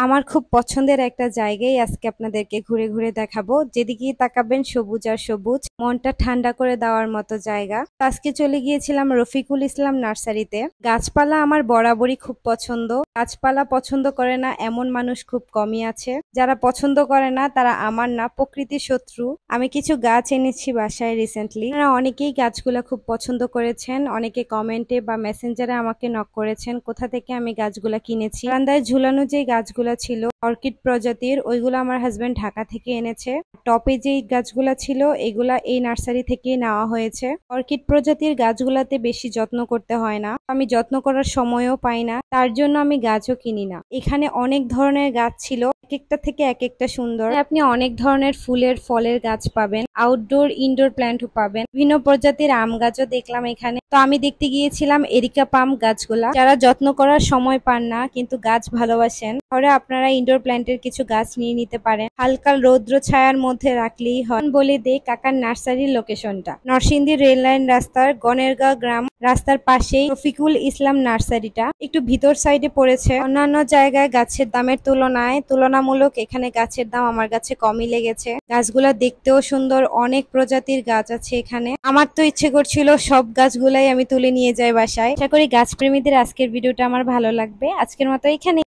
আমার খুব পছন্দের একটা জায়গায় আজকে আপনাদেরকে ঘুরে ঘুরে দেখাবো। যেদিকেই তাকাবেন সবুজ আর সবুজ, মনটা ঠান্ডা করে দেওয়ার মতো জায়গা। তো আজকে চলে গিয়েছিলাম রফিকুল ইসলাম নার্সারিতে। গাছপালা আমার বরাবরই খুব পছন্দ। গাছপালা পছন্দ করে না এমন মানুষ খুব কমই আছে। যারা পছন্দ করে না তারা আমার না, প্রকৃতির শত্রু। আমি কিছু গাছ এনেছি বাসায় রিসেন্টলি। আপনারা অনেকেই গাছগুলা খুব পছন্দ করেছেন, অনেকে কমেন্টে বা মেসেঞ্জারে আমাকে নক করেছেন কোথা থেকে আমি গাছগুলা কিনেছি। বারান্দায় ঝুলানো যে গাছগুলা ছিল অর্কিড প্রজাতির, ওইগুলো আমার হাজবেন্ড ঢাকা থেকে এনেছে। টপে যেই গাছগুলা ছিল এগুলা এই নার্সারি থেকে নেওয়া হয়েছে। অর্কিড প্রজাতির গাছগুলাতে বেশি যত্ন করতে হয় না, আমি যত্ন করার সময়ও পাই না, তার জন্য আমি গাছও কিনি না। এখানে অনেক ধরনের গাছ ছিল, এক একটা থেকে এক একটা সুন্দর। আপনি অনেক ধরনের ফুলের ফলের গাছ পাবেন, আউটডোর ইনডোর প্ল্যান্টও পাবেন, বিভিন্ন প্রজাতির আম গাছও দেখলাম এখানে। তো আমি দেখতে গিয়েছিলাম এরিকা পাম গাছগুলা। যারা যত্ন করার সময় পান না কিন্তু গাছ ভালোবাসেন, পরে আপনারা ইনডোর প্ল্যান্টের কিছু গাছ নিয়ে নিতে পারেন, হালকা রৌদ্র ছায়ার মধ্যে রাখলেই হয়। বলে দেই কাকার নার্সারির লোকেশনটা নরসিংদী রেল লাইন রাস্তার গনেরগাঁও গ্রাম রাস্তার পাশেই রফিকুল ইসলাম নার্সারিটা একটু ভিতর সাইডে পড়েছে। অন্যান্য জায়গায় গাছের দামের তুলনামূলক এখানে গাছের দাম আমার কাছে কমই লেগেছে। গাছগুলা দেখতেও সুন্দর, অনেক প্রজাতির গাছ আছে এখানে। আমার তো ইচ্ছে করছিল সব গাছগুলাই আমি তুলে নিয়ে যাই বাসায়। আশা করি গাছ প্রেমীদের আজকের ভিডিওটা আমার ভালো লাগবে। আজকের মতো এখানে।